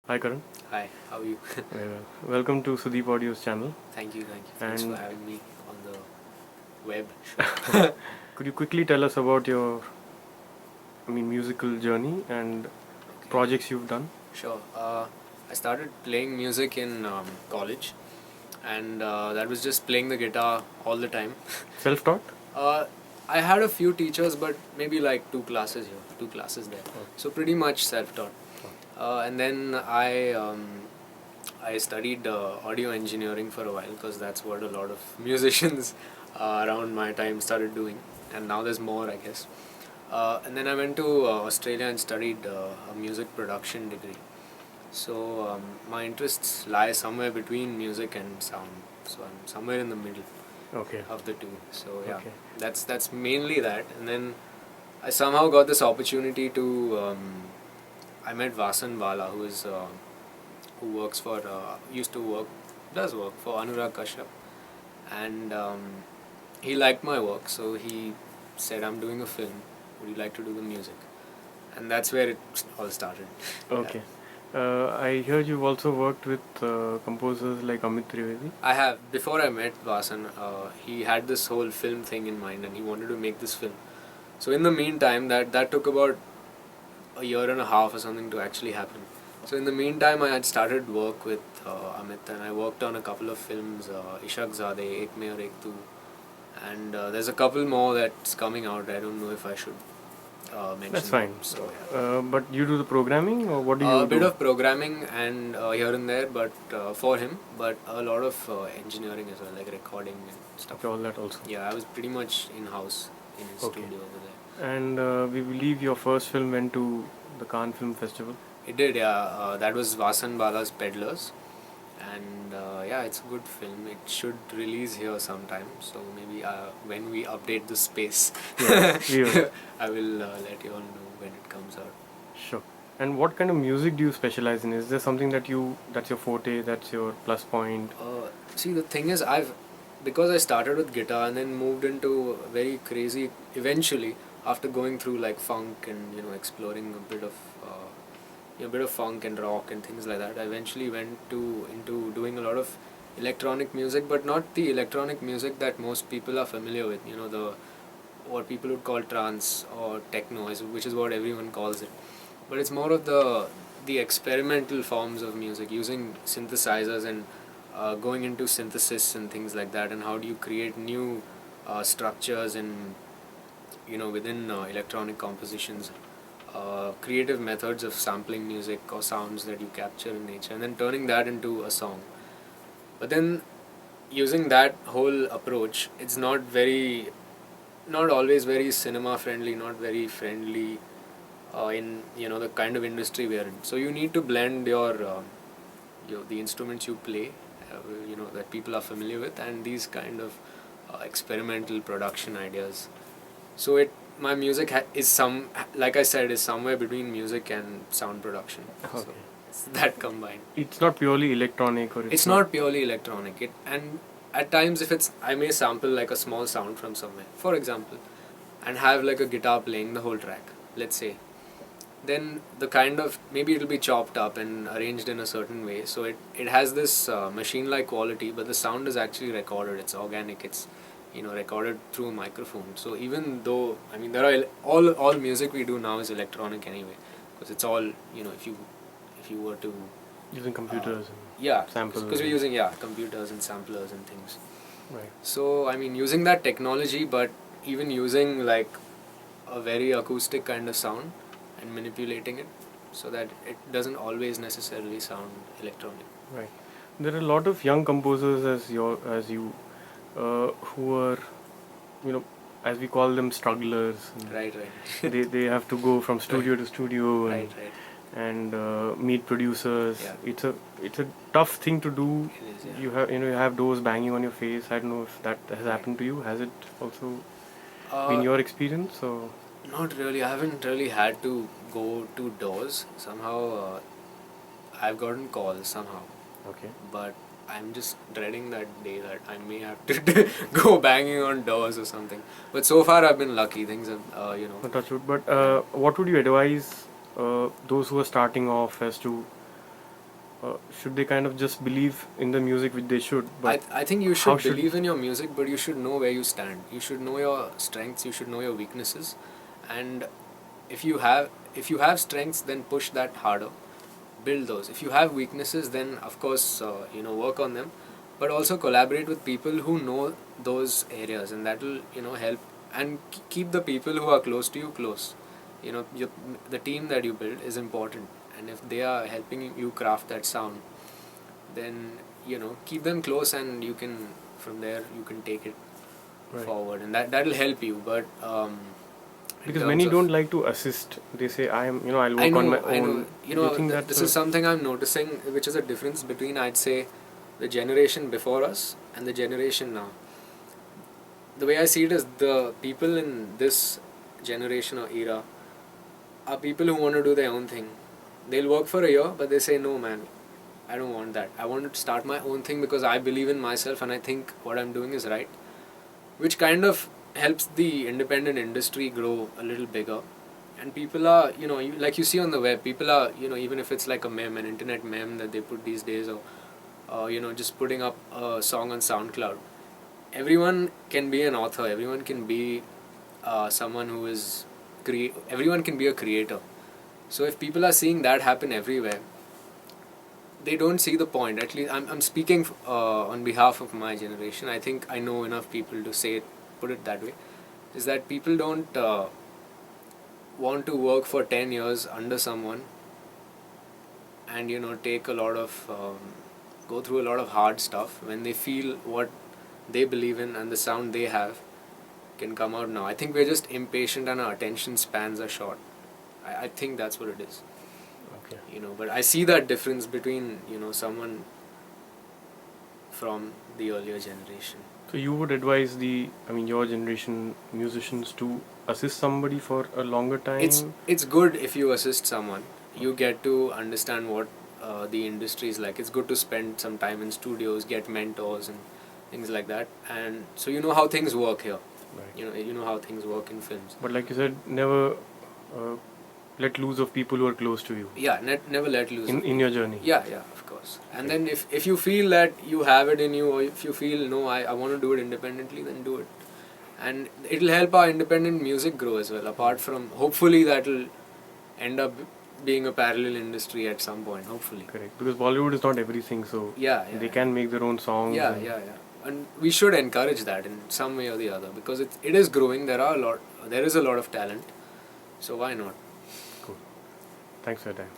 Hi Karan. Hi, how are you? Welcome to Sudeep Audio's channel. Thank you, thank you. Thanks for And having me on the web. Sure. could you quickly tell us about your, musical journey and Okay, projects you've done? sure. I started playing music in college, and that was just playing the guitar all the time. Self-taught? Uh, I had a few teachers, but maybe like two classes here, two classes there. Okay. So pretty much self-taught. And then I studied audio engineering for a while because that's what a lot of musicians around my time started doing, and now there's more, I guess. And then I went to Australia and studied a music production degree. So my interests lie somewhere between music and sound. So I'm somewhere in the middle Okay. of the two. So yeah, Okay. that's mainly that. And then I somehow got this opportunity to. I met Vasan Bala, who works for used to work does work for Anurag Kashyap, and he liked my work, so he said, "I'm doing a film. Would you like to do the music?" And that's where it all started. Okay. I heard you've also worked with composers like Amit Trivedi. I have. Before I met Vasan, he had this whole film thing in mind, and he wanted to make this film. So in the meantime, that took about a year and a half or something to actually happen. So in the meantime, I had started work with Amit, and I worked on a couple of films, Ishaq Zade, Ek Mein Aur Ek Tu, and there's a couple more that's coming out. I don't know if I should mention. That's fine. Them. So But you do the programming, or what do you a do? bit of programming and here and there, but for him, but a lot of engineering as well, like recording and stuff. Okay, all that also. Yeah, I was pretty much in house in his Okay. studio over there. And we believe your first film went to the Cannes Film Festival. It did, yeah. That was Vasan Bala's Peddlers, and yeah, it's a good film. It should release here sometime. So maybe when we update the space, Yeah, we will. I will let you all know when it comes out. Sure. And what kind of music do you specialize in? Is there something that's your forte, that's your plus point? See, the thing is, because I started with guitar and then moved into very crazy. Eventually, after going through like funk and exploring a bit of funk and rock and things like that, I eventually went into doing a lot of electronic music, but not the electronic music that most people are familiar with. The what people would call trance or techno, which is what everyone calls it. But it's more of the experimental forms of music, using synthesizers and going into synthesis and things like that, and how do you create new structures and within electronic compositions, creative methods of sampling music or sounds that you capture in nature, and then turning that into a song. But then using that whole approach, it's not always very cinema friendly, not very friendly in the kind of industry we are in. So you need to blend your the instruments you play, that people are familiar with, and these kind of experimental production ideas. So my music is like I said, is somewhere between music and sound production. Okay. So it's that combined. It's not purely electronic, or It's not purely electronic. And at times, if I may sample like a small sound from somewhere, for example, and have like a guitar playing the whole track, let's say, then the kind of, maybe it'll be chopped up and arranged in a certain way, so it has this machine like quality, but the sound is actually recorded, it's organic, it's recorded through a microphone. So even though, I mean, there are all music we do now is electronic anyway, because it's all, if you were to using computers yeah, samples. because we're using computers and samplers and things. Right. So I mean, using that technology, but even using like a very acoustic kind of sound and manipulating it so that it doesn't always necessarily sound electronic. Right. There are a lot of young composers as you who are, as we call them, strugglers. Right. They have to go from studio to studio Right. and meet producers. Yeah. It's a tough thing to do. It is, yeah. You have doors banging on your face. I don't know if that has happened to you. Has it also been your experience? Or Not really. I haven't really had to go to doors. Somehow, I've gotten calls somehow. okay. But I'm just dreading that day that I may have to go banging on doors or something. But so far, I've been lucky. Things have, Not touch wood. But what would you advise those who are starting off as to should they kind of just believe in the music, which they should, but I think you how should should believe in your music, but you should know where you stand. You should know your strengths. You should know your weaknesses, and if you have strengths, then push that harder. Build those. If you have weaknesses, then of course work on them, but also collaborate with people who know those areas, and that will help. And keep the people who are close to you close. The team that you build is important, and if they are helping you craft that sound, then keep them close, and you can from there you can take it right. forward, and that'll help you. But in Because terms many of- don't like to assist. They say I'll work on my I own. know. Do you think that's This is something I'm noticing, which is a difference between, I'd say, the generation before us and the generation now. The way I see it is, the people in this generation or era are people who want to do their own thing. They'll work for a year, but they say, no, man, I don't want that. I want to start my own thing because I believe in myself and I think what I'm doing is right, which kind of helps the independent industry grow a little bigger. And people are, like you see on the web, people are, even if it's like a meme, an internet meme that they put these days, or just putting up a song on SoundCloud. Everyone can be an author. Everyone can be someone who is everyone can be a creator. So if people are seeing that happen everywhere, they don't see the point. At least I'm speaking on behalf of my generation. I think I know enough people to put it that way. Is that people don't want to work for 10 years under someone, and take a lot of go through a lot of hard stuff when they feel what they believe in and the sound they have can come out now. I think we're just impatient and our attention spans are short. I think that's what it is. okay? But I see that difference between someone from the earlier generation. So you would advise your generation musicians to assist somebody for a longer time? It's good if you assist someone. You get to understand what the industry is like. It's good to spend some time in studios, get mentors and things like that, and so you know how things work here. Right. You know how things work in films. But like you said, never let loose of people who are close to you Yeah, never let loose. in your journey. Yeah, of course. And then if you feel that you have it in you, or if you feel, no, I want to do it independently, then do it. And it'll help our independent music grow as well. Apart from, hopefully that'll end up being a parallel industry at some point, hopefully. Correct. Because Bollywood is not everything, so they can make their own songs. Yeah. And we should encourage that in some way or the other, because it is growing. There is a lot of talent. So why not? Cool. Thanks for your time.